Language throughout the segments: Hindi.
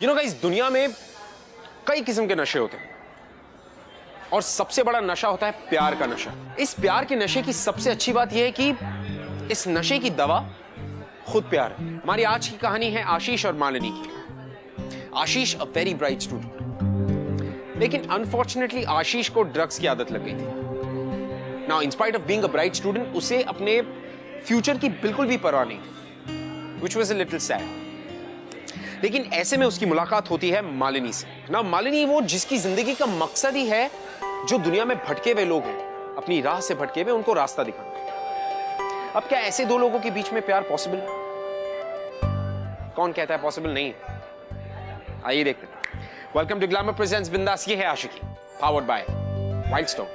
गाइस, दुनिया में कई किस्म के नशे होते हैं और सबसे बड़ा नशा होता है प्यार का नशा। इस प्यार के नशे की सबसे अच्छी बात यह है कि इस नशे की दवा खुद प्यार है। हमारी आज की कहानी है आशीष और मालिनी की। आशीष अ वेरी ब्राइट स्टूडेंट, लेकिन अनफॉर्चुनेटली आशीष को ड्रग्स की आदत लग गई थी। Now in spite of being a bright student, उसे अपने फ्यूचर की बिल्कुल भी परवाह नहीं, which was a little sad. लेकिन ऐसे में उसकी मुलाकात होती है मालिनी से। ना मालिनी वो जिसकी जिंदगी का मकसद ही है जो दुनिया में भटके हुए लोग हैं, अपनी राह से भटके हुए, उनको रास्ता दिखाना। अब क्या ऐसे दो लोगों के बीच में प्यार पॉसिबल है? कौन कहता है पॉसिबल नहीं है? आइए देखते हैं। Welcome to glamour presents Bindass. ये है Aashiqui, powered by Wild Stone.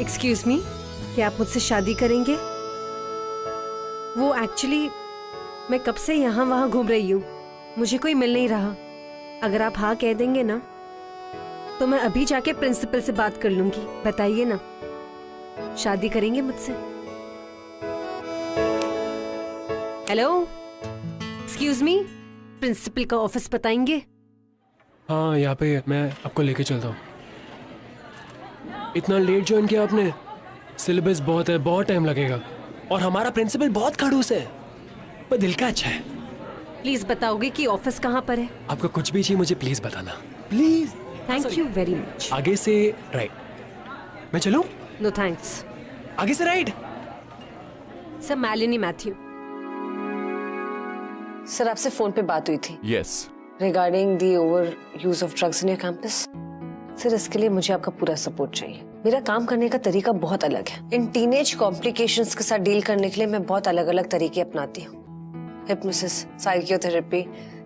Excuse me, क्या आप मुझसे शादी करेंगे? वो एक्चुअली मैं कब से यहाँ वहाँ घूम रही हूँ, मुझे कोई मिल नहीं रहा। अगर आप हाँ कह देंगे ना तो मैं अभी जाके प्रिंसिपल से बात कर लूंगी। बताइए ना, शादी करेंगे मुझसे? हेलो, एक्सक्यूज मी, प्रिंसिपल का ऑफिस बताएंगे? हाँ, यहाँ पे मैं आपको लेके चलता हूँ। इतना लेट ज्वाइन किया आपने? सिलेबस बहुत है, बहुत टाइम लगेगा और हमारा प्रिंसिपल बहुत खड़ूस है, पर दिल का अच्छा है। प्लीज बताओगे कि ऑफिस कहाँ पर है? आपको कुछ भी चाहिए मुझे प्लीज बताना, please. Thank you very much. आगे से राइट। मैं चलूं? No thanks. आगे से right. Sir, Malini Mathew. Sir, आपसे फोन पे बात हुई थी। Yes. Regarding the over use of drugs in your campus. Sir, इसके लिए मुझे आपका पूरा सपोर्ट चाहिए। मेरा काम करने का तरीका बहुत अलग है। इन टीनेज कॉम्प्लिकेशंस के साथ डील करने के लिए मैं बहुत अलग अलग तरीके अपनाती हूँ। Hypnosis, psychotherapy,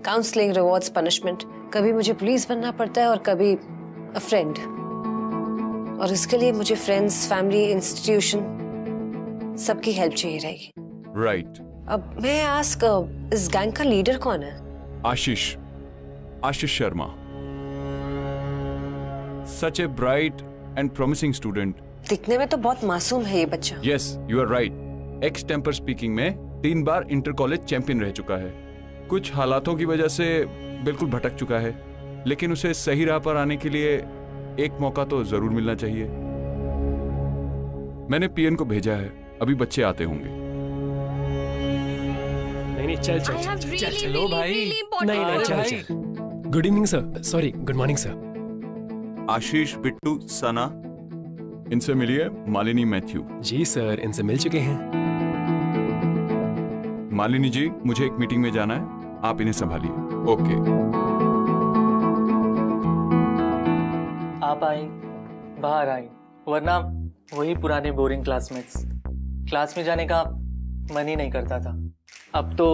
counselling, rewards, punishment. कभी मुझे पुलिस बनना पड़ता है और कभी अ फ्रेंड। और इसके लिए मुझे फ्रेंड्स, फैमिली, इंस्टीट्यूशन सबकी हेल्प चाहिए रहेगी। राइट। अब मैं आस्क, इस गैंग का लीडर कौन है? Ashish Sharma. Such a bright and promising student. दिखने में तो बहुत मासूम है ये बच्चा। Yes, you are right. Ex-temper speaking में 3 बार इंटर कॉलेज चैंपियन रह चुका है। कुछ हालातों की वजह से बिल्कुल भटक चुका है, लेकिन उसे सही राह पर आने के लिए एक मौका तो जरूर मिलना चाहिए। मैंने पीएन को भेजा है, अभी बच्चे आते होंगे। नहीं, चलो भाई। नहीं, चल। Good evening sir, sorry, good morning sir. Ashish, Bittu, Sana, इनसे मिलिए। मालिनी मैथ्यू। जी सर, इनसे मिल चुके हैं। मालिनी जी, मुझे एक मीटिंग में जाना है, आप इन्हें संभालिए। ओके। आप आई, बाहर आई, वरना वही पुराने बोरिंग क्लासमेट्स। क्लास में जाने का मन ही नहीं करता था, अब तो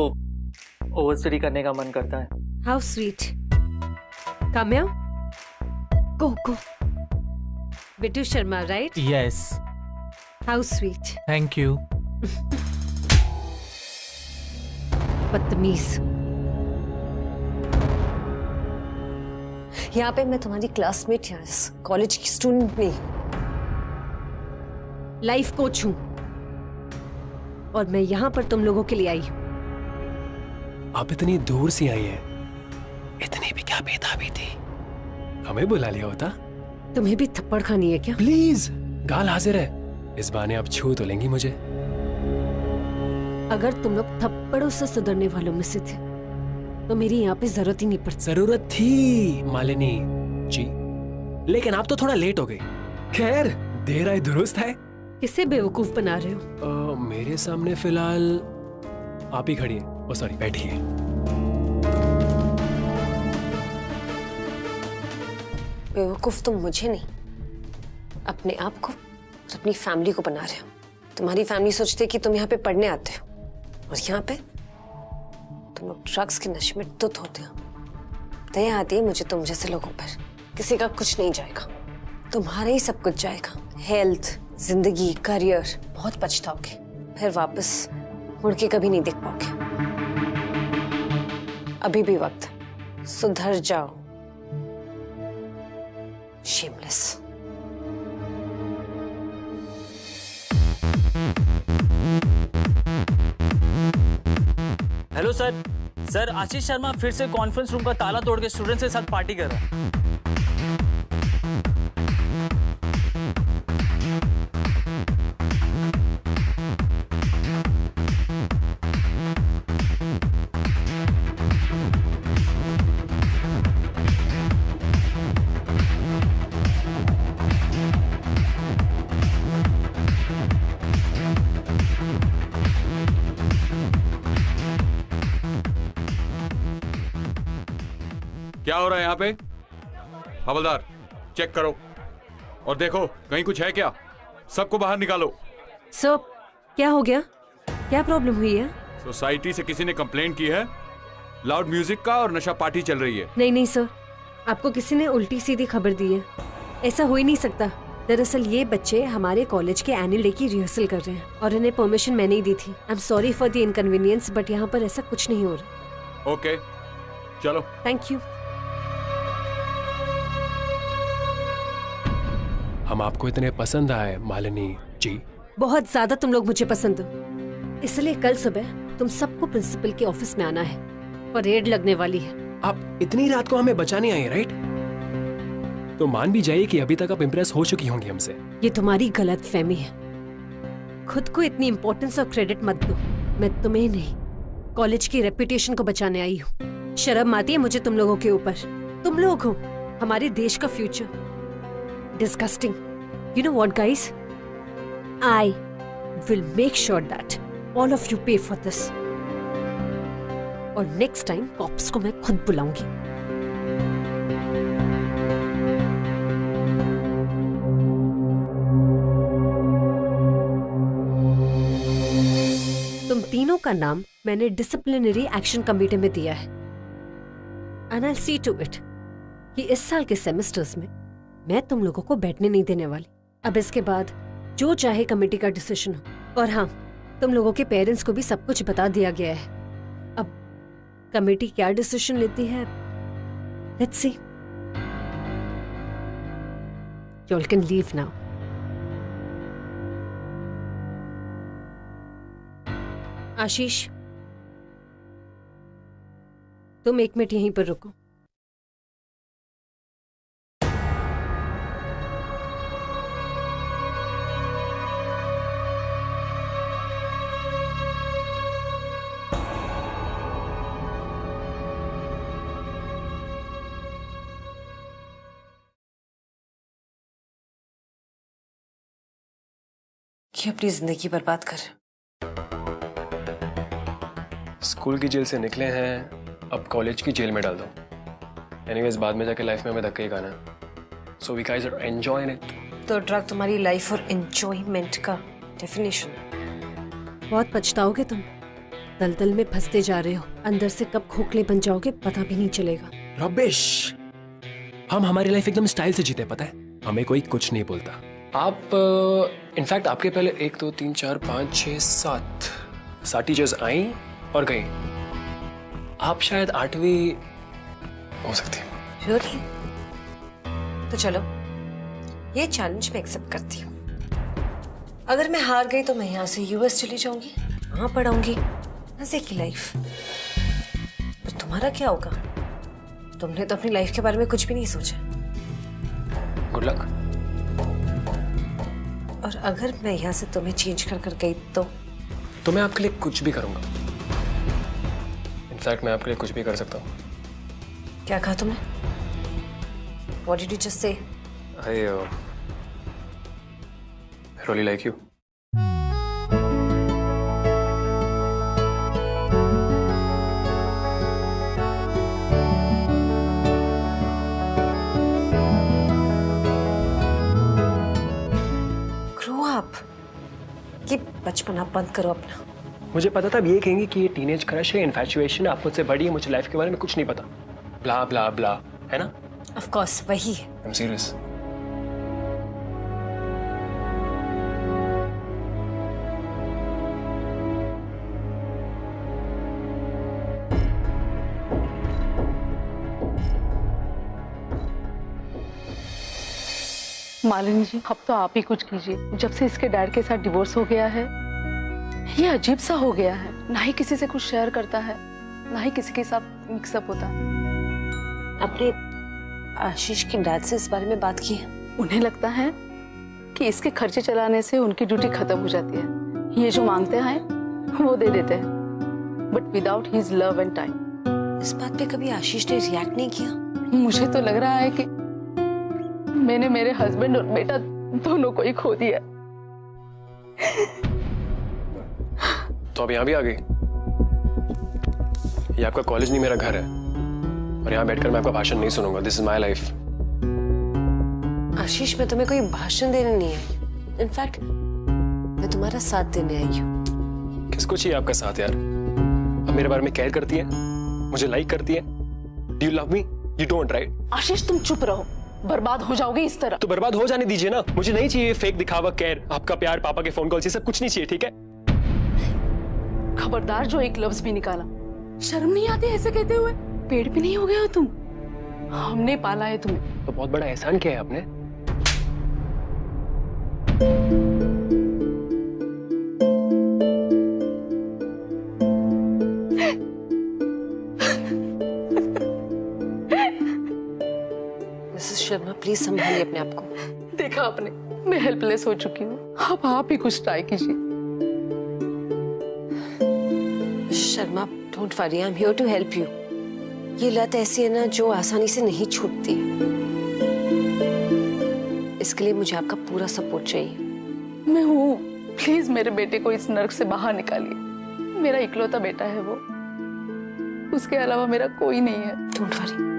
ओवर स्टडी करने का मन करता है। How sweet. Kamya, go. Bittu Sharma, right? Yes. How sweet. Thank you. बदतमीज। यहाँ पे मैं तुम्हारी क्लासमेट या कॉलेज की स्टूडेंट नहीं, लाइफ कोच हूँ और मैं यहाँ पर तुम लोगों के लिए आई हूँ। आप इतनी दूर से आई हैं, इतनी भी क्या बेताबी थी, हमें बुला लिया होता। तुम्हें भी थप्पड़ खानी है क्या? प्लीज, गाल हाजिर है, इस बहाने आप छू तो लेंगी मुझे। अगर तुम लोग थप्पड़ों से सुधरने वालों में से थे तो मेरी यहाँ पे जरूरत ही नहीं पड़ती। जरूरत थी मालिनी जी, लेकिन आप तो थोड़ा लेट हो गई। खैर, देर आए दुरुस्त है। किसे बेवकूफ बना रहे हो? मेरे सामने फिलहाल आप ही खड़ी है। ओ सॉरी, बैठिए। बेवकूफ तुम मुझे नहीं, अपने आप को और अपनी फैमिली को बना रहे हो। तुम्हारी फैमिली सोचती है कि तुम यहाँ पे पढ़ने आते हो, और यहाँ पे तुम लोग ड्रग्स के नशे में धुत होते हो। दया आती है मुझे तुम जैसे लोगों पर। किसी का कुछ नहीं जाएगा, तुम्हारा ही सब कुछ जाएगा। हेल्थ, जिंदगी, करियर। बहुत पछताओगे, फिर वापस मुड़ के कभी नहीं देख पाओगे। अभी भी वक्त है, सुधर जाओ। Shameless. Hello sir. Sir, Ashish Sharma फिर से कॉन्फ्रेंस रूम का ताला तोड़ के स्टूडेंट्स के साथ पार्टी कर रहा है। क्या हो रहा है यहाँ पे? हवलदार, चेक करो और देखो कहीं कुछ है क्या। सबको बाहर निकालो। सर, क्या हो गया? क्या प्रॉब्लम हुई है? सोसाइटी से किसी ने कंप्लेंट की है, लाउड म्यूजिक का और नशा पार्टी चल रही है। नहीं नहीं सर, आपको किसी ने उल्टी सीधी खबर दी है। ऐसा हो ही नहीं सकता। दरअसल ये बच्चे हमारे कॉलेज के एनुअल डे की रिहर्सल कर रहे हैं और इन्हें परमिशन मैंने ही दी थी। I am sorry for the inconvenience, but यहाँ पर ऐसा कुछ नहीं हो रहा। ओके, चलो। Thank you. हम आपको इतने पसंद आए मालिनी जी। बहुत ज्यादा तुम लोग मुझे पसंद हो, इसलिए कल सुबह तुम सबको प्रिंसिपल के ऑफिस में आना है। परेड लगने वाली है। आप इतनी रात को हमें बचाने आई, राइट? तो मान भी जाइए कि अभी तक आप इम्प्रेस हो चुकी होंगी हमसे। ये तुम्हारी गलत फहमी है। खुद को इतनी इंपॉर्टेंस और क्रेडिट मत दो। मैं तुम्हें नहीं, कॉलेज की रेपुटेशन को बचाने आई हूँ। शर्म आती है मुझे तुम लोगों के ऊपर। तुम लोग हो हमारे देश का future. Disgusting. You know what, guys? I will make sure that all of you pay for this. और next time cops को मैं खुद बुलाऊंगी। तुम तीनों का नाम मैंने डिसिप्लिनरी एक्शन कमेटी में दिया है। And I'll see to it कि इस साल के सेमेस्टर्स में मैं तुम लोगों को बैठने नहीं देने वाली। अब इसके बाद जो चाहे कमेटी का डिसीजन हो। और हाँ, तुम लोगों के पेरेंट्स को भी सब कुछ बता दिया गया है। अब कमेटी क्या डिसीजन लेती है, let's see. You all can leave now. आशीष, तुम 1 मिनट यहीं पर रुको। कि अपनी जिंदगी बर्बाद कर। स्कूल की जेल से निकले हैं, अब कॉलेज की जेल में डाल दो। एनीवेज, बाद में जाके लाइफ में हमें धक्का ही खाना है। So we guys are enjoying it. तो ड्रग तुम्हारी लाइफ और एंजॉयमेंट का डेफिनेशन है। बहुत पछताओगे तुम। दलदल में फंसते जा रहे हो। अंदर से कब खोखले बन जाओगे पता भी नहीं चलेगा। रबिश, हम हमारी लाइफ एकदम स्टाइल से जीते, पता है? हमें कोई कुछ नहीं बोलता। आप इनफैक्ट आपके पहले 1 2 3 4 5 6 7 टीचर्स आई और गई। आप शायद 8वीं हो सकती है। Really? तो चलो, ये चैलेंज मैं एक्सेप्ट करती हूँ। अगर मैं हार गई तो मैं यहाँ से यूएस चली जाऊंगी, वहां पढ़ाऊंगी मजे की लाइफ। तो तुम्हारा क्या होगा? तुमने तो अपनी लाइफ के बारे में कुछ भी नहीं सोचा। Good good luck. और अगर मैं यहाँ से तुम्हें चेंज कर कर गई तो मैं आपके लिए कुछ भी करूंगा। इनफैक्ट मैं आपके लिए कुछ भी कर सकता हूँ। क्या कहा तुमने? What did you just say? I really like you. Grow up. ये बचपना बंद करो अपना। मुझे पता था अब ये कहेंगे कि ये टीनेज क्रश है, इन्फैचुएशन, आप मुझसे बड़ी है, मुझे लाइफ के बारे में कुछ नहीं पता, ब्ला ब्ला ब्ला, है ना? Of course, वही है। I'm serious. मालिनी जी, अब तो आप ही कुछ कीजिए। जब से इसके डैड के साथ डिवोर्स हो गया है, ये अजीब सा हो गया है। ना ही किसी से कुछ शेयर करता है, ना ही किसी के साथ मिक्सअप होता है। अपने आशीष के डैड से इस बारे में बात की है? उन्हें लगता है कि इसके खर्चे चलाने से उनकी ड्यूटी खत्म हो जाती है। ये जो मांगते हैं वो दे देते हैं, but without his love and time. इस बात पे कभी आशीष ने रिएक्ट नहीं किया? मुझे तो लग रहा है कि मैंने मेरे हस्बैंड और बेटा दोनों को ही खो दिया। तो अब यहाँ भी आ गई। ये आपका कॉलेज नहीं, मेरा घर है, और यहाँ बैठकर मैं आपका भाषण नहीं सुनूंगा। This is my life. Ashish, मैं तुम्हें कोई भाषण देने नहीं आई। इनफैक्ट मैं तुम्हारा साथ देने आई हूँ। किसको चाहिए आपका साथ यार? अब मेरे बारे में केयर करती है, मुझे लाइक करती है। Do you love me? You don't, right? Ashish, तुम चुप रहो, बर्बाद हो जाओगे इस तरह। तो बर्बाद हो जाने दीजिए ना। मुझे नहीं चाहिए फेक दिखावा, केयर, आपका प्यार, पापा के फोन कॉल, ये सब कुछ नहीं चाहिए, ठीक है? खबरदार जो एक लफ्ज भी निकाला। शर्म नहीं आती ऐसे कहते हुए? पेड़ भी नहीं हो गए हो तुम? हमने पाला है तुम्हें। तो बहुत बड़ा एहसान किया है आपने। मिसेस शर्मा, प्लीज संभालिए अपने आप को। देखा आपने, मैं हेल्पलेस हो चुकी हूँ। अब आप ही कुछ ट्राई कीजिए। Sharma, don't worry, I am here to help you. ये लत ऐसी है ना जो आसानी से नहीं छूटती। इसके लिए मुझे आपका पूरा सपोर्ट चाहिए। मैं हूँ, प्लीज मेरे बेटे को इस नर्क से बाहर निकालिए। मेरा इकलौता बेटा है वो, उसके अलावा मेरा कोई नहीं है। Don't worry.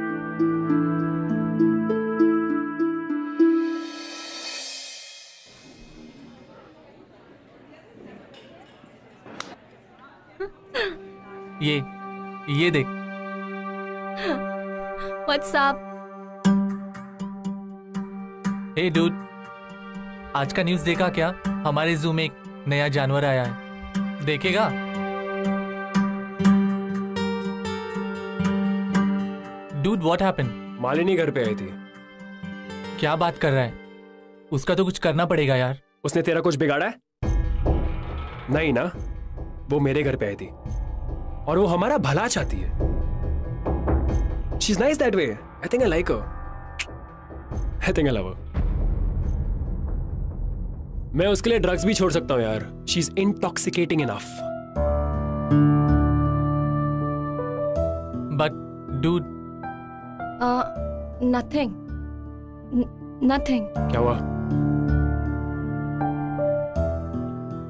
ये देख। What's up? हे डूड, आज का न्यूज़ देखा क्या? हमारे जू में एक नया जानवर आया है, देखेगा? Dude, what happened? मालिनी घर पे आई थी। क्या बात कर रहा है? उसका तो कुछ करना पड़ेगा यार। उसने तेरा कुछ बिगाड़ा है? नहीं ना, वो मेरे घर पे आई थी और वो हमारा भला चाहती है। She's nice that way. I think I like her. I think I love her. मैं उसके लिए ड्रग्स भी छोड़ सकता हूँ यार। She's intoxicating enough. But dude, Nothing. Nothing. क्या हुआ?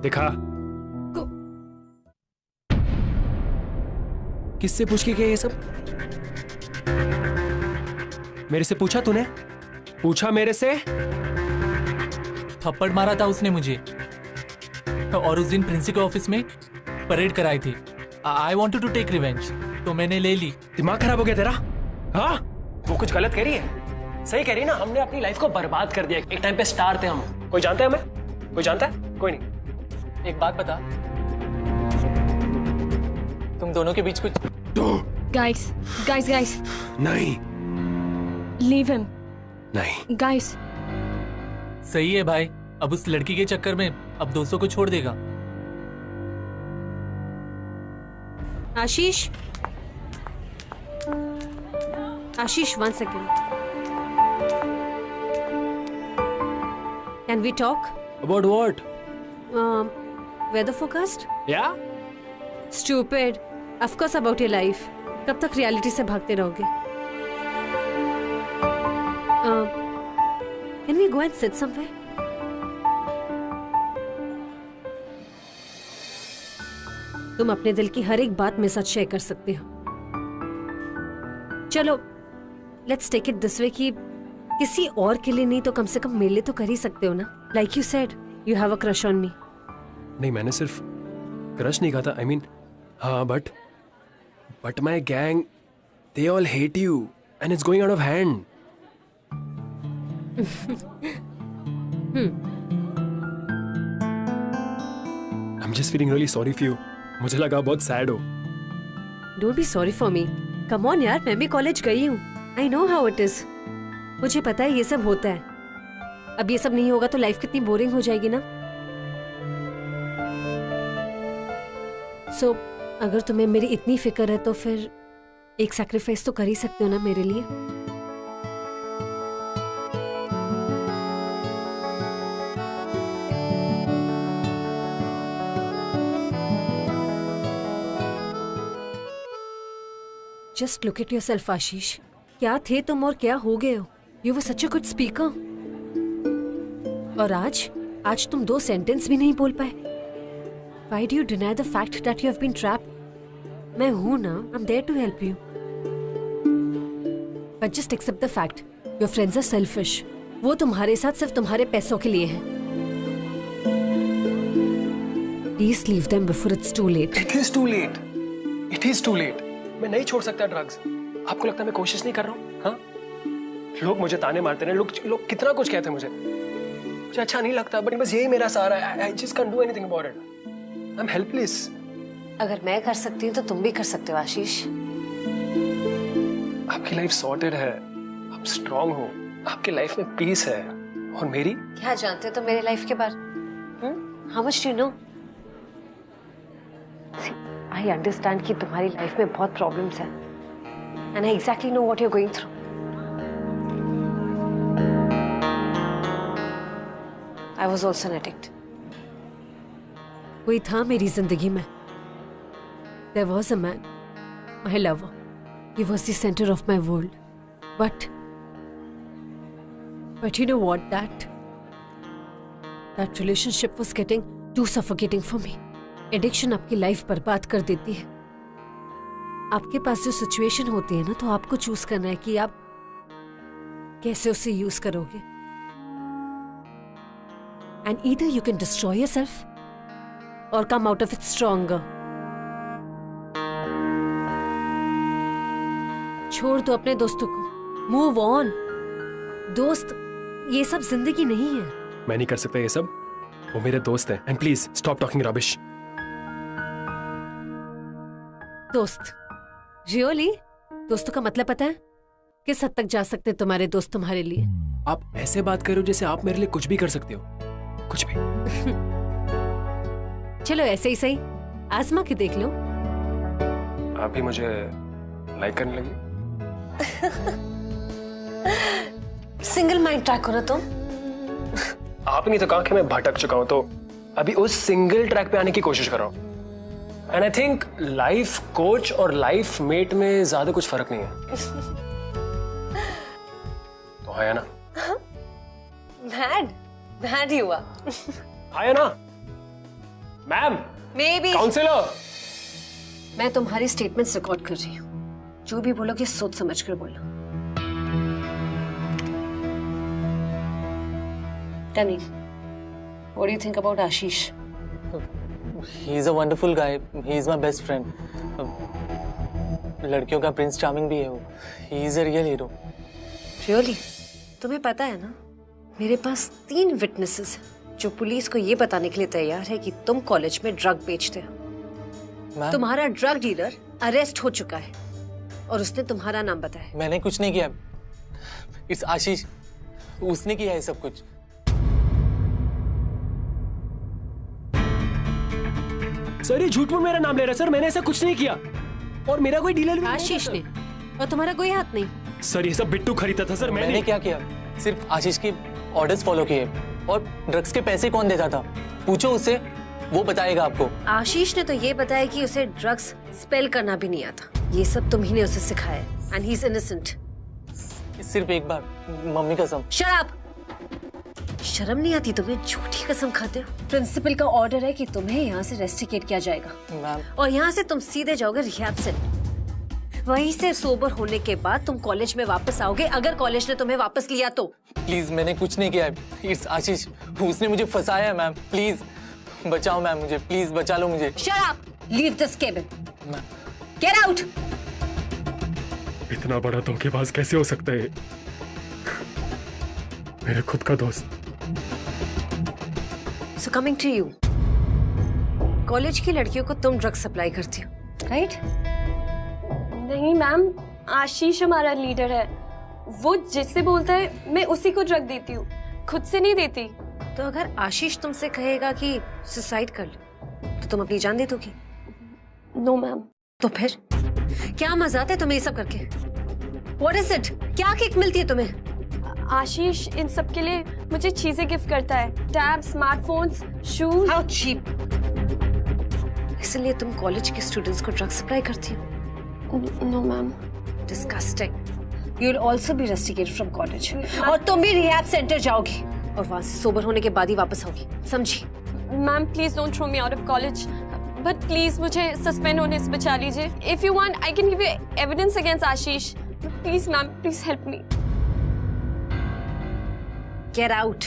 दिखा। किससे पूछ के किया ये सब? मेरे से पूछा तूने? पूछा मेरे से? थप्पड़ मारा था उसने मुझे, और उस दिन प्रिंसिपल ऑफिस में परेड कराई थी। I wanted to take revenge, तो मैंने ले ली। दिमाग खराब हो गया तेरा? हाँ? वो कुछ गलत कह रही है? सही कह रही है ना? हमने अपनी लाइफ को बर्बाद कर दिया। एक टाइम पे स्टार थे हम। कोई जानता है हमें? कोई जानता है? कोई नहीं। एक बात बता, तुम दोनों के बीच कुछ? Guys. नहीं। Leave him. नहीं। Guys. सही है भाई, अब उस लड़की के चक्कर में अब 200 को छोड़ देगा। आशीष, आशीष, 1 second. Can we talk? About what? Weather forecast? Yeah? Stupid. Of course about your life. कब तक रियलिटी से भागते रहोगे? Can we go and sit somewhere? तुम अपने दिल की हर एक बात मेरे साथ शेयर कर सकते हो। चलो, let's take it this way कि किसी और के लिए नहीं तो कम से कम मेरे लिए तो कर ही सकते हो ना? Like you said, you have a crush on me. नहीं, मैंने सिर्फ क्रश नहीं कहा था। I mean, हाँ, but my gang, they all hate you and it's going out of hand. I'm just feeling really sorry for you. मुझे लगा बहुत सैड हो। Don't be sorry for me. Come on यार, मैं भी कॉलेज गई हूँ। I know how it is. मुझे पता है ये सब होता है। अब ये सब नहीं होगा तो लाइफ कितनी बोरिंग हो जाएगी ना। So, अगर तुम्हें मेरी इतनी फिक्र है तो फिर एक सैक्रिफाइस तो कर ही सकते हो ना मेरे लिए। Just look at yourself, आशीष। क्या थे तुम और क्या हो गए हो? You were such a good speaker. और आज तुम 2 सेंटेंस भी नहीं बोल पाए। Why do you deny the fact that you have been trapped? मैं हूं ना, I'm there to help you. But just accept the fact, your friends are selfish. वो तुम्हारे साथ सिर्फ तुम्हारे पैसों के लिए हैं। Please leave them before it's too late. It is too late. It is too late. मैं नहीं छोड़ सकता ड्रग्स। आपको लगता है मैं कोशिश नहीं कर रहा हूँ? हाँ? लोग मुझे ताने मारते हैं, लोग कितना कुछ कहते हैं मुझे अच्छा नहीं लगता, बट बस यही मेरा सहारा है। I just can't do anything about it. I'm helpless. अगर मैं कर सकती हूँ तो तुम भी कर सकते हो आशीष। आपकी लाइफ सॉर्टेड है, आप स्ट्रांग हो, आपकी लाइफ में पीस है, और मेरी? क्या जानते हो तुम मेरे लाइफ के बारे? How much do you know? I understand कि तुम्हारी लाइफ में बहुत प्रॉब्लम्स हैं, and I exactly know what you're going through. I was also an addict. कोई था मेरी जिंदगी में. There was a man, my lover. He was the center of my world. But you know what? That relationship was getting too suffocating for me. Addiction आपकी लाइफ बर्बाद कर देती है। आपके पास जो सिचुएशन होती है ना, तो आपको चूज करना है कि आप कैसे उसे यूज करोगे। And either you can destroy yourself और come out of it stronger. छोड़ दो अपने दोस्तों को, मूव ऑन। दोस्त ये सब जिंदगी नहीं है। मैं नहीं कर सकता ये सब, वो मेरे दोस्त हैं। And please stop talking rubbish. दोस्त? रियली? दोस्तों का मतलब पता है? किस हद तक जा सकते हैं तुम्हारे दोस्त तुम्हारे लिए? आप ऐसे बात करो जैसे आप मेरे लिए कुछ भी कर सकते हो, कुछ भी। चलो ऐसे ही सही, आजमा के देख लो। आप भी मुझे लाइक करने लगी। सिंगल माइंड ट्रैक हो ना तुम। आपने तो कहा कि मैं भटक चुका हूं, तो अभी उस सिंगल ट्रैक पे आने की कोशिश कर रहा हूं। And I think life coach और लाइफ मेट में ज्यादा कुछ फर्क नहीं है। तो है ना? मैड ही हुआ। है ना मैम? May be. काउंसलर, मैं तुम्हारी स्टेटमेंट्स रिकॉर्ड कर रही हूँ। जो भी बोलोगे सोच समझ कर बोलो। Tell me, what do you think about Ashish? He is a wonderful guy. He is my best friend. लड़कियों का प्रिंस चार्मिंग भी है वो। He is a real hero. Really? तुम्हें पता है ना, मेरे पास 3 विटनेसेस हैं जो पुलिस को ये बताने के लिए तैयार है कि तुम कॉलेज में ड्रग बेचते हो। तुम्हारा ड्रग डीलर अरेस्ट हो चुका है और उसने तुम्हारा नाम बताया। मैंने कुछ नहीं किया। It's आशीष, उसने किया है सब कुछ। सर ये झूठ में मेरा नाम ले रहा है। सर मैंने ऐसा कुछ नहीं किया, और मेरा कोई डीलर भी आशीष ने, और तुम्हारा कोई हाथ नहीं। सर ये सब बिट्टू खरीदा था। सर मैंने क्या किया? सिर्फ आशीष की ऑर्डर्स फॉलो किए। और ड्रग्स के पैसे कौन देता था? पूछो उससे, वो बताएगा आपको। आशीष ने तो ये बताया कि उसे ड्रग्स स्पेल करना भी नहीं आता। ये सब तुम ही ने उसे सिखाया एंड ही इज इनोसेंट। सिर्फ एक बार, मम्मी कसम। Shut up! शर्म नहीं आती तुम्हें? झूठी कसम खाते हो। प्रिंसिपल का ऑर्डर है कि तुम्हें यहाँ से रेस्टिकेट किया जाएगा मैम। और यहाँ से तुम सीधे जाओगे रिहैब सेंटर। वहीं से सोबर होने के बाद तुम कॉलेज में वापस आओगे, अगर कॉलेज ने तुम्हें वापस लिया तो। प्लीज, मैंने कुछ नहीं किया है। इट्स आशीष, उसने मुझे फंसाया है मैम। प्लीज बचाओ मैम मुझे, प्लीज बचा लो मुझे। Shut up! Leave this cabin. Ma'am. Get out! इतना बड़ा धोखेबाज कैसे हो सकता है? मेरे खुद का दोस्त। So coming to you, college की लड़कियों को तुम ड्रग्स सप्लाई करती हो, राइट? नहीं मैम, आशीष हमारा लीडर है। वो जिससे बोलता है मैं उसी को ड्रग देती हूँ, खुद से नहीं देती। तो अगर आशीष तुमसे कहेगा कि सुसाइड कर लो तो तुम अपनी जान दे दोगी? No ma'am. तो फिर क्या मजा आता है तुम्हें ये सब करके? What is it? क्या किक मिलती है तुम्हें? आशीष इन सब के लिए मुझे चीजें गिफ्ट करता है, tab, smartphones, shoes. How cheap! इसलिए तुम कॉलेज के स्टूडेंट्स को ड्रग्स सप्लाई करती हो? No ma'am. Disgusting. You'll also be rusticated from college. और तुम भी रिहैब सेंटर जाओगी और वहां से सोबर होने के बाद ही वापस आओगी, समझी? Ma'am please don't throw me out of college, but please मुझे सस्पेंड होने से बचा लीजिए। If you want I can give you evidence against Ashish. Please ma'am, please help me. Get out!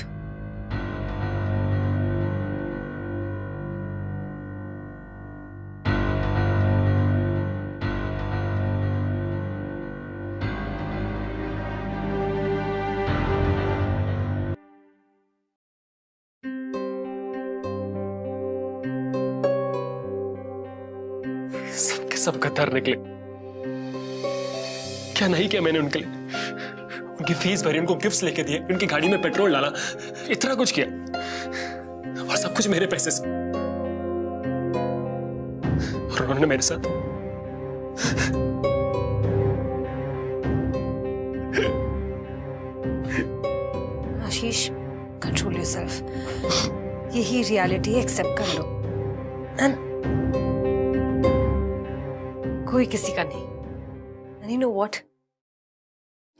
सबके सब गद्दार निकले। क्या नहीं किया मैंने उनके लिए? उनकी फीस भरी, उनको गिफ्ट्स लेके दिए, उनकी गाड़ी में पेट्रोल डाला, इतना कुछ किया और सब कुछ मेरे पैसे से। और उन्होंने मेरे साथ आशीष, कंट्रोल योरसेल्फ। यही रियलिटी एक्सेप्ट कर लो। And कोई किसी का नहीं। And you know what?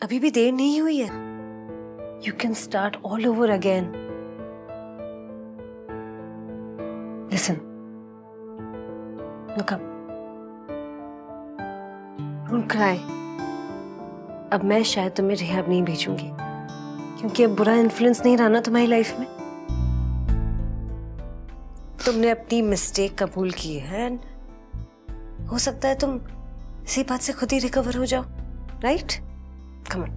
अभी भी देर नहीं हुई है। You can start all over again. Listen. Look up. Don't cry. अब मैं शायद तुम्हें रिहैब नहीं भेजूंगी क्योंकि अब बुरा इन्फ्लुएंस नहीं रहा ना तुम्हारी लाइफ में। तुमने अपनी मिस्टेक कबूल की है। हो सकता है तुम इसी बात से खुद ही रिकवर हो जाओ, right? Come on,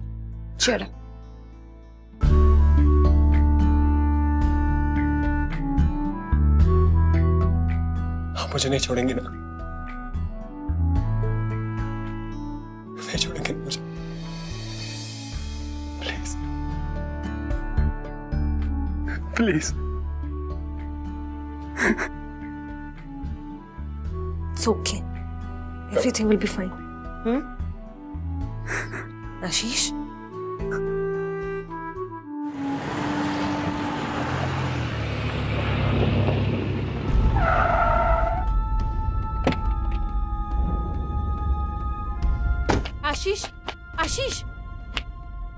cheer up. आप मुझे नहीं छोड़ेंगी ना? नहीं छोड़ेंगे मुझे? Please please. It's okay. Everything will be fine. Ashish? Ashish, Ashish,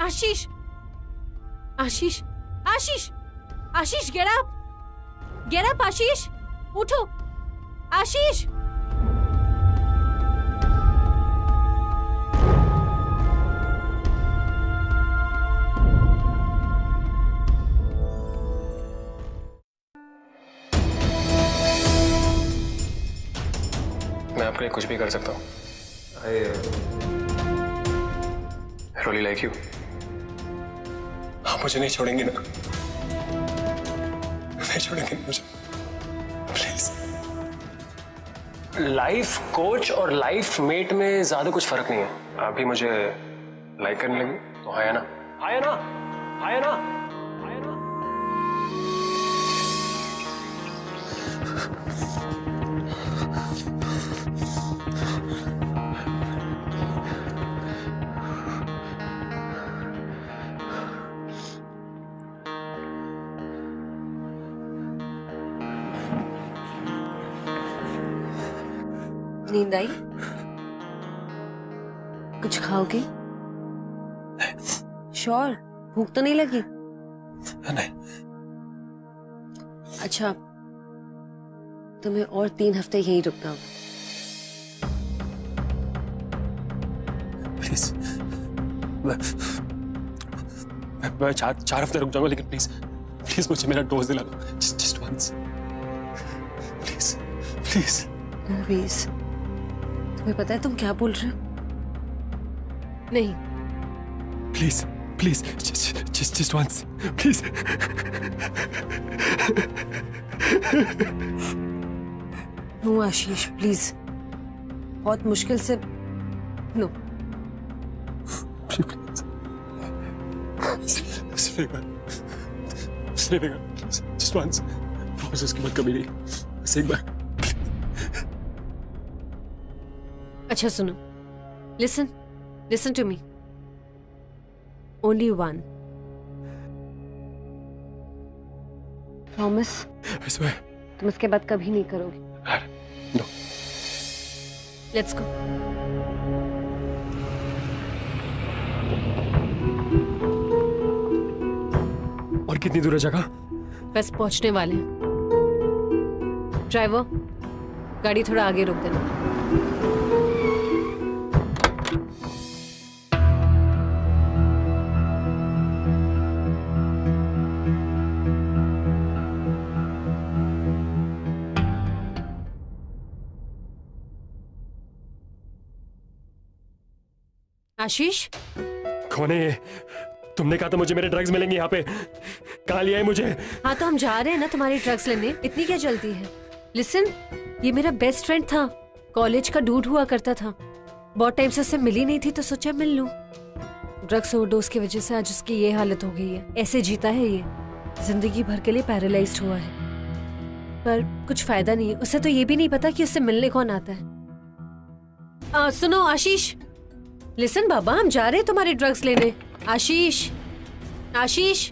Ashish, Ashish, Ashish, Ashish, get up, get up, Ashish, उठो, आशीष। मैं आपके लिए कुछ भी कर सकता हूँ। I really like you. आप मुझे नहीं छोड़ेंगी ना? नहीं छोड़ेंगे मुझे? प्लीज। लाइफ कोच और लाइफ मेट में ज्यादा कुछ फर्क नहीं है। आप भी मुझे लाइक करने लगी तो आया ना, आया ना, आया ना, आया ना। नींद आई? कुछ खाओगे? श्योर? भूख तो नहीं लगी? नहीं। अच्छा, तुम्हें और 3 हफ्ते यही रुकना होगा। प्लीज, मैं 4 हफ्ते रुक जाऊंगा, लेकिन प्लीज प्लीज मुझे मेरा डोज दिला दो, just once, please please. Movies, तुम्हें पता है तुम क्या बोल रहे हो? नहीं, please please, just once, please. No Ashish, please, बहुत मुश्किल से। नो, सिर्फ एक बार, जस्ट वंस, प्रॉमिस, उसके बाद कभी नहीं, बस एक बार। अच्छा सुनो, listen to me. Only one. Promise? I swear. तुम इसके बाद कभी नहीं करोगे। No. Let's go. और कितनी दूर है जगह? बस पहुंचने वाले हैं। ड्राइवर, गाड़ी थोड़ा आगे रोक देना। आशीष, कौन है ये? तुमने कहा था मुझे मेरे ड्रग्स मिलेंगे यहाँ पे, कहाँ ले आए मुझे? हाँ तो हम जा रहे हैं ना तुम्हारी ड्रग्स लेने, इतनी क्या जल्दी है? लिसन, ये मेरा बेस्ट फ्रेंड था, कॉलेज का डूड हुआ करता था, बहुत टाइम से उससे मिली नहीं थी तो सोचा मिल लूं। ड्रग्स ओवरडोज की वजह से आज उसकी ये हालत हो गई है, ऐसे जीता है ये, जिंदगी भर के लिए पैरालाइज्ड हुआ है, पर कुछ फायदा नहीं है, उसे तो ये भी नहीं पता कि उससे मिलने कौन आता है। सुनो आशीष, लिसन बाबा, हम जा रहे हैं तुम्हारे ड्रग्स लेने। आशीष, आशीष,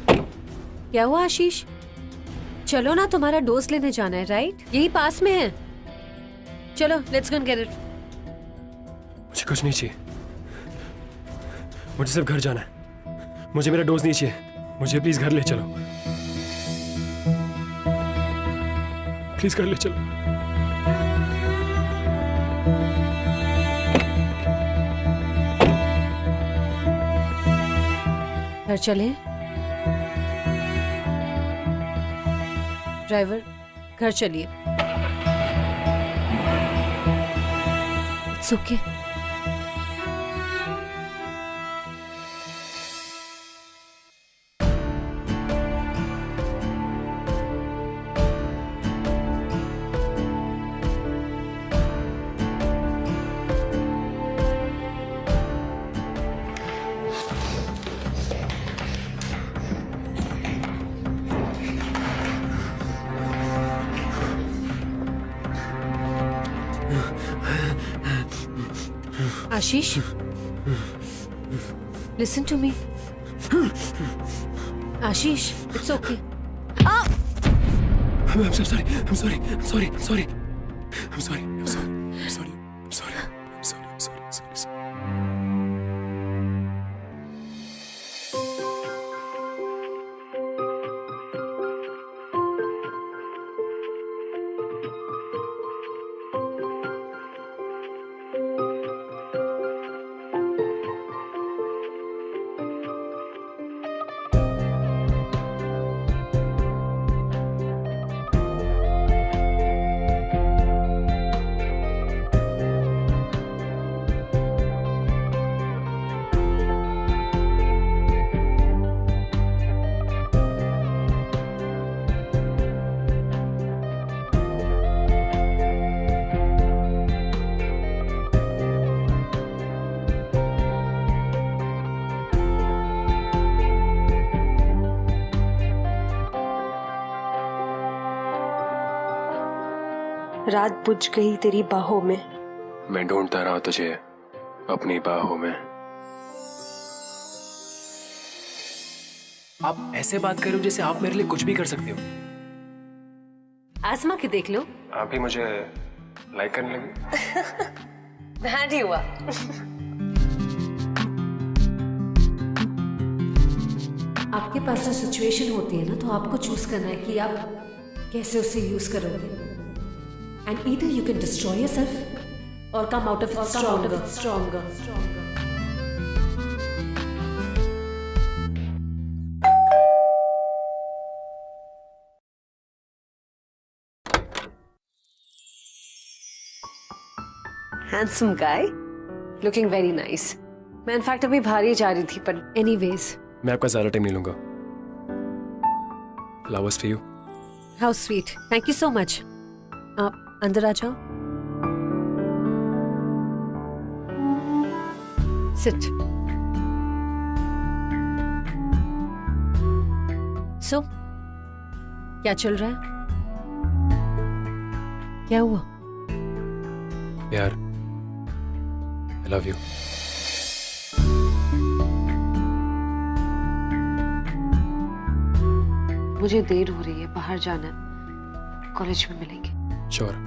क्या हुआ आशीष? चलो ना, तुम्हारा डोज लेने जाना है, राइट? यही पास में है, चलो let's go and get it. मुझे कुछ नहीं चाहिए, मुझे सिर्फ घर जाना है, मुझे मेरा डोज नहीं चाहिए, मुझे प्लीज घर ले चलो, प्लीज घर ले चलो। घर चले? ड्राइवर, घर चलिए। It's okay. Ashish, listen to me. Ashish, it's okay. I'm so sorry. I'm sorry. I'm sorry. I'm sorry. I'm sorry. I'm sorry. I'm sorry. I'm sorry. I'm sorry. I'm sorry. I'm sorry. रात बुझ गई तेरी बाहों में, मैं ढूंढता रहा तुझे अपनी बाहों में। आप ऐसे बात कर रहे हो जैसे आप मेरे लिए कुछ भी कर सकते हो। आसमा के देख लो। आप भी मुझे लाइक करने लगी। बैंड ही हुआ। आपके पास जो सिचुएशन होती है ना, तो आपको चूज करना है कि आप कैसे उसे यूज करोगे। And either you can destroy yourself और come out of it stronger. Handsome guy, looking very nice. मैं इनफैक्ट अभी बाहर ही जा रही थी, पर एनीवेज। मैं आपका ज़्यादा टाइम नहीं लूंगा। Flowers for you. How sweet, thank you so much. आप अंदर आ जाओ, सिट। सो क्या चल रहा है? क्या हुआ? यार, I love you. मुझे देर हो रही है, बाहर जाना है, कॉलेज में मिलेंगे। Sure.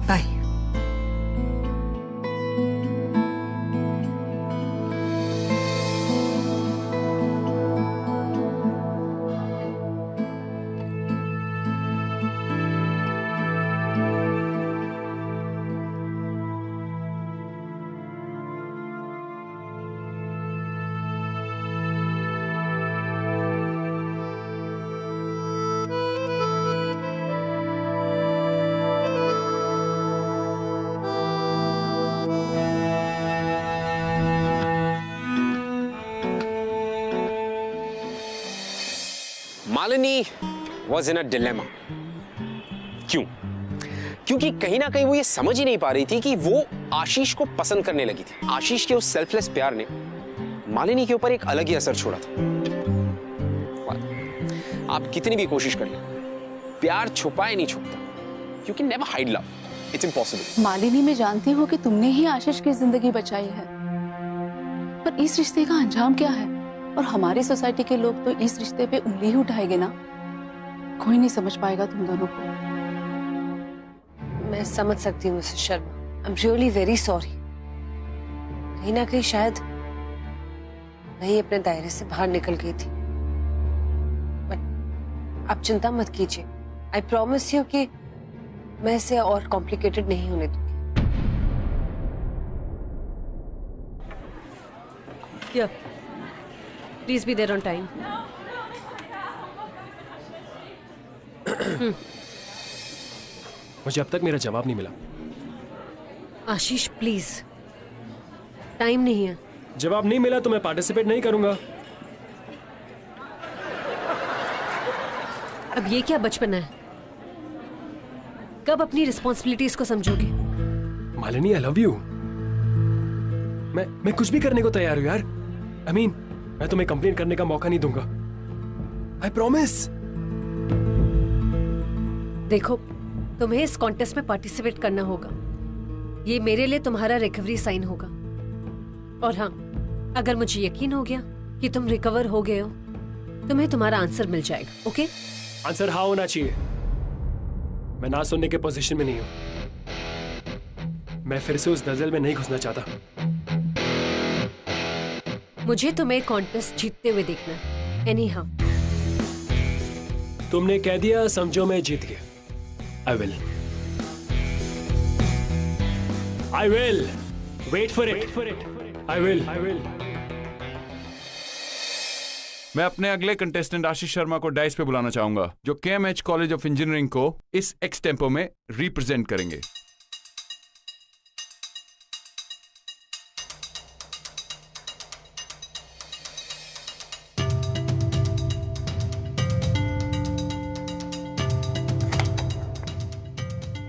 Bye. Malini was in a dilemma. क्यों? क्योंकि कहीं ना कहीं वो ये समझ ही नहीं पा रही थी कि वो आशीष को पसंद करने लगी थी। आशीष के उस सेल्फलेस प्यार ने मालिनी के ऊपर एक अलग ही असर छोड़ा था। आप कितनी भी कोशिश कर लें, प्यार छुपाए नहीं छुपता। You can never hide love. It's impossible. Malini, मैं जानती हूँ कि तुमने ही आशीष की जिंदगी बचाई है, पर इस रिश्ते का अंजाम क्या है? और हमारी सोसाइटी के लोग तो इस रिश्ते पे उंगली ही उठाएंगे ना। कोई नहीं समझ पाएगा तुम दोनों को। मैं समझ सकती हूँ Mrs Sharma. I am really very sorry. कहीं ना कहीं शायद मैं अपने दायरे से बाहर निकल गई थी। बट आप चिंता मत कीजिए। आई प्रॉमिस यू कि मैं इसे और कॉम्प्लिकेटेड नहीं होने दूंगी। Yeah. Please be there on time. मुझे अब तक मेरा जवाब नहीं मिला। आशीष प्लीज, टाइम नहीं है। जवाब नहीं मिला तो मैं पार्टिसिपेट नहीं करूंगा। अब ये क्या बचपना है? कब अपनी रिस्पॉन्सिबिलिटीज को समझोगे? Malini, I love you. मैं कुछ भी करने को तैयार हूं यार। I mean, मैं तुम्हें कंप्लेन करने का मौका नहीं दूंगा। I promise. देखो, तुम्हें इस कॉन्टेस्ट में पार्टिसिपेट करना होगा। ये मेरे लिए तुम्हारा रिकवरी साइन होगा। और हाँ, अगर मुझे यकीन हो गया कि तुम रिकवर हो गए हो, तुम्हें तुम्हारा आंसर मिल जाएगा। ओके? आंसर हाँ होना चाहिए। मैं ना सुनने के पोजीशन में नहीं हूं। मैं फिर से उस नजर में नहीं घुसना चाहता। मुझे तुम्हें कॉन्टेस्ट जीतते हुए देखना है। एनीहाउ। तुमने कह दिया, समझो मैं जीत गया। I will. I will. Wait for it. I will. मैं अपने अगले कंटेस्टेंट आशीष शर्मा को डाइस पे बुलाना चाहूंगा, जो KMH कॉलेज ऑफ इंजीनियरिंग को इस एक्स टेम्पो में रिप्रेजेंट करेंगे।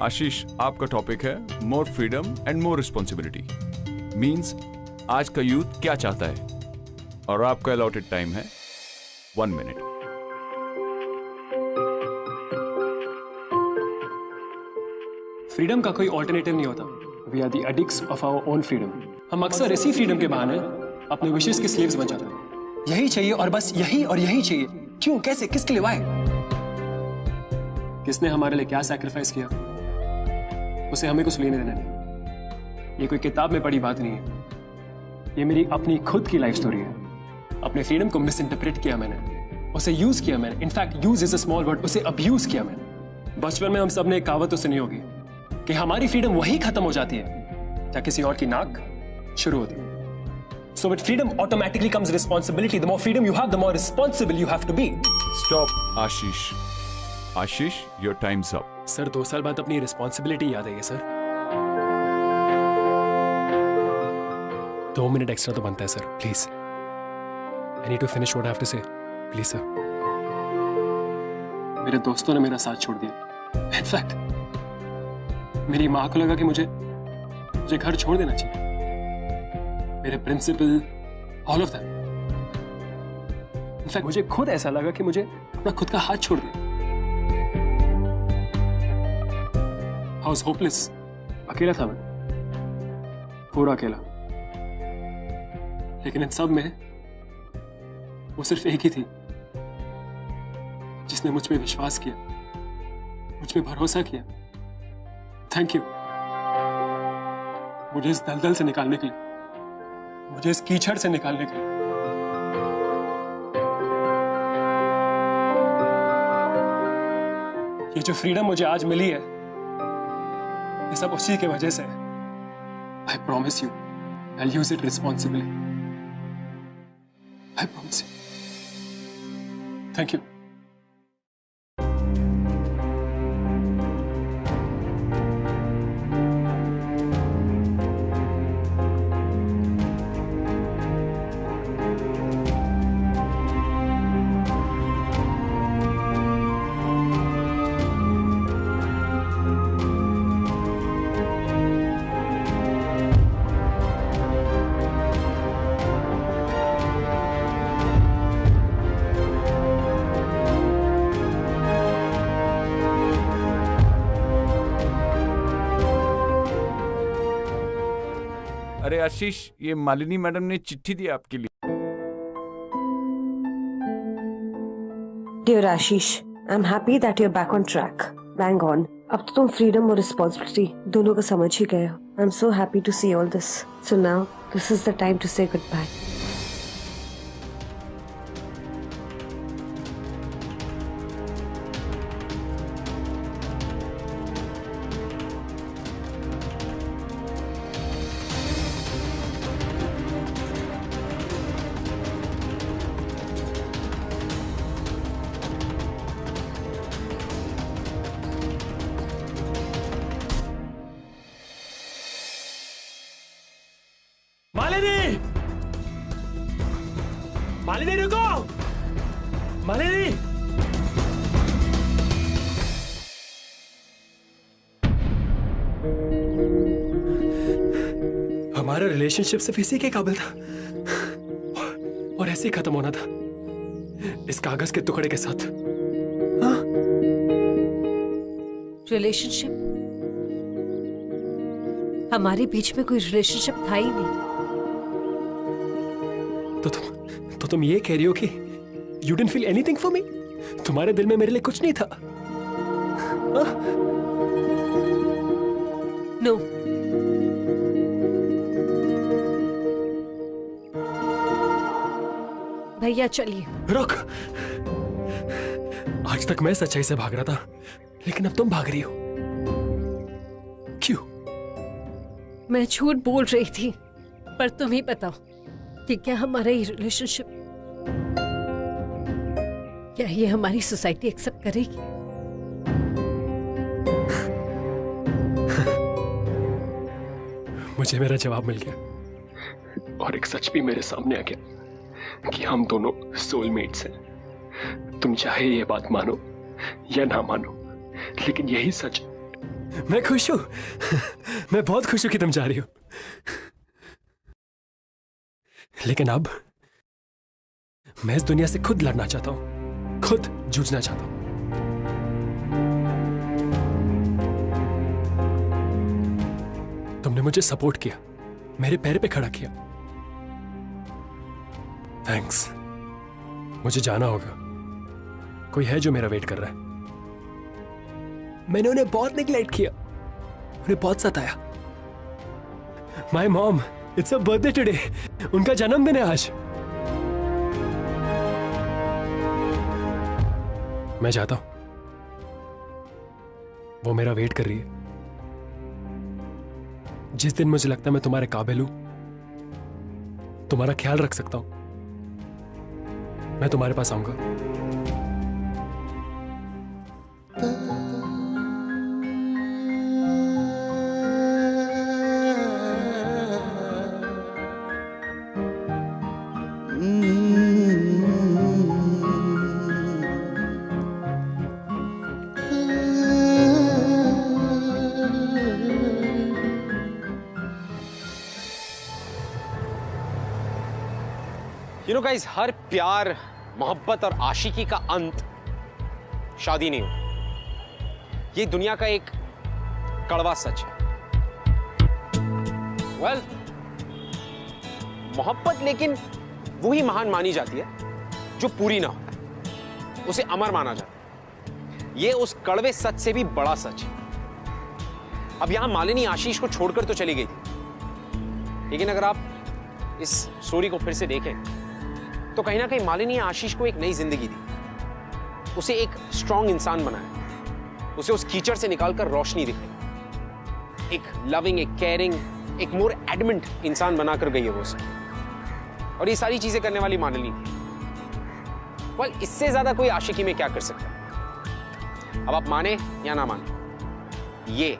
आशीष, आपका टॉपिक है more freedom and more responsibility. Means आज का यूथ क्या चाहता है, और आपका अलॉटेड टाइम है 1 मिनट। फ्रीडम का कोई ऑल्टरनेटिव नहीं होता। We are the addicts of our own freedom. हम अक्सर इसी फ्रीडम के बहाने अपने विशेष के स्लेव्स बन जाते हैं। यही चाहिए और बस यही और यही चाहिए। क्यों, कैसे, किसके लिए, वाई? किसने हमारे लिए क्या सैक्रिफाइस किया, उसे हमें कुछ लेने देना नहीं। ये कोई किताब में पढ़ी बात नहीं है, ये मेरी अपनी खुद की लाइफ स्टोरी है। अपने फ्रीडम को मिस इंटरप्रेट किया मैंने, उसे यूज किया मैंने। In fact use is a small word, उसे अब्यूज किया मैंने। बचपन में हम सब ने एक कहावत तो सुनी होगी कि हमारी फ्रीडम वही खत्म हो जाती है जब किसी और की नाक शुरू होती है। So with freedom automatically comes responsibility. The more freedom you have, the more responsible you have to be. Stop, Ashish. Ashish, your time's up. Sir 2 साल बाद अपनी रिस्पॉन्सिबिलिटी याद आई है सर। 2 मिनट एक्स्ट्रा तो बनता है sir, please. I need to finish what I have to say. Please sir. मेरे दोस्तों ने मेरा साथ छोड़ दिया। इनफैक्ट मेरी माँ को लगा कि मुझे घर छोड़ देना चाहिए। मेरे principal, all of them. In fact मुझे खुद ऐसा लगा कि मुझे अपना खुद का हाथ छोड़ दिया। I was hopeless. अकेला था मैं, पूरा अकेला। लेकिन इन सब में वो सिर्फ एक ही थी जिसने मुझ पे विश्वास किया, मुझ पे भरोसा किया। थैंक यू मुझे इस दलदल से निकालने के लिए, मुझे इस कीचड़ से निकालने के लिए। ये जो फ्रीडम मुझे आज मिली है, ये सब उसी की वजह से है। I promise you, I'll use it responsibly. I promise you. Thank you. अरे आशीष, ये मालिनी मैडम ने चिट्ठी दी आपके लिए। Dear Ashish, I'm happy that you're back on track. Bang on. अब तो तुम फ्रीडम और रिस्पॉन्सिबिलिटी दोनों को समझ ही गए हो। I'm so happy to see all this. So now, this is the time to say goodbye. Malini! Malini रुको! मालिनी! हमारा रिलेशनशिप सिर्फ इसी के काबिल था और ऐसे ही खत्म होना था, इस कागज के टुकड़े के साथ। रिलेशनशिप? हमारे बीच में कोई रिलेशनशिप था ही नहीं। तो तुम ये कह रही हो कि you didn't feel anything for me? तुम्हारे दिल में मेरे लिए कुछ नहीं था? No. भैया चलिए। रुक! आज तक मैं सच्चाई से भाग रहा था, लेकिन अब तुम भाग रही हो। क्यों? मैं झूठ बोल रही थी, पर तुम ही बताओ कि क्या हमारा ये रिलेशनशिप क्या ये हमारी सोसाइटी एक्सेप्ट करेगी? मुझे मेरा जवाब मिल गया और एक सच भी मेरे सामने आ गया कि हम दोनों सोलमेट्स हैं। तुम चाहे ये बात मानो या ना मानो, लेकिन यही सच। मैं खुश हूं। मैं बहुत खुश हूं कि तुम जा रही हो, लेकिन अब मैं इस दुनिया से खुद लड़ना चाहता हूं, खुद जूझना चाहता हूं। तुमने मुझे सपोर्ट किया, मेरे पैर पे खड़ा किया। थैंक्स। मुझे जाना होगा, कोई है जो मेरा वेट कर रहा है। मैंने उन्हें बहुत नेग्लेक्ट किया, उन्हें बहुत सताया। My mom, it's a birthday today. उनका जन्मदिन है आज। मैं जाता हूं, वो मेरा वेट कर रही है। जिस दिन मुझे लगता है मैं तुम्हारे काबिल हूं, तुम्हारा ख्याल रख सकता हूं, मैं तुम्हारे पास आऊंगा। यू नो गाइस, हर प्यार, मोहब्बत और आशिकी का अंत शादी नहीं होता। ये दुनिया का एक कड़वा सच है। वेल, मोहब्बत लेकिन वही महान मानी जाती है जो पूरी ना हो, उसे अमर माना जाता है। ये उस कड़वे सच से भी बड़ा सच है। अब यहां मालिनी आशीष को छोड़कर तो चली गई थी, लेकिन अगर आप इस स्टोरी को फिर से देखें तो कहीं ना कहीं मालिनी आशीष को एक नई जिंदगी दी, उसे एक स्ट्रॉन्ग इंसान बनाया, उसे उस कीचड़ से निकालकर रोशनी दिखाई, एक लविंग, एक केयरिंग, एक मोर एडमेंट इंसान बनाकर गई है वो उसे। और ये सारी चीजें करने वाली मालिनी थी। वेल, इससे ज्यादा कोई आशिकी में क्या कर सकता है? अब आप माने या ना माने, ये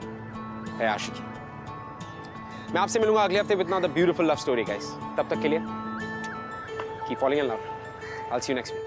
है आशिकी। मैं आपसे मिलूंगा अगले हफ्ते with another beautiful love story guys. तब तक के लिए keep falling in love. I'll see you next week.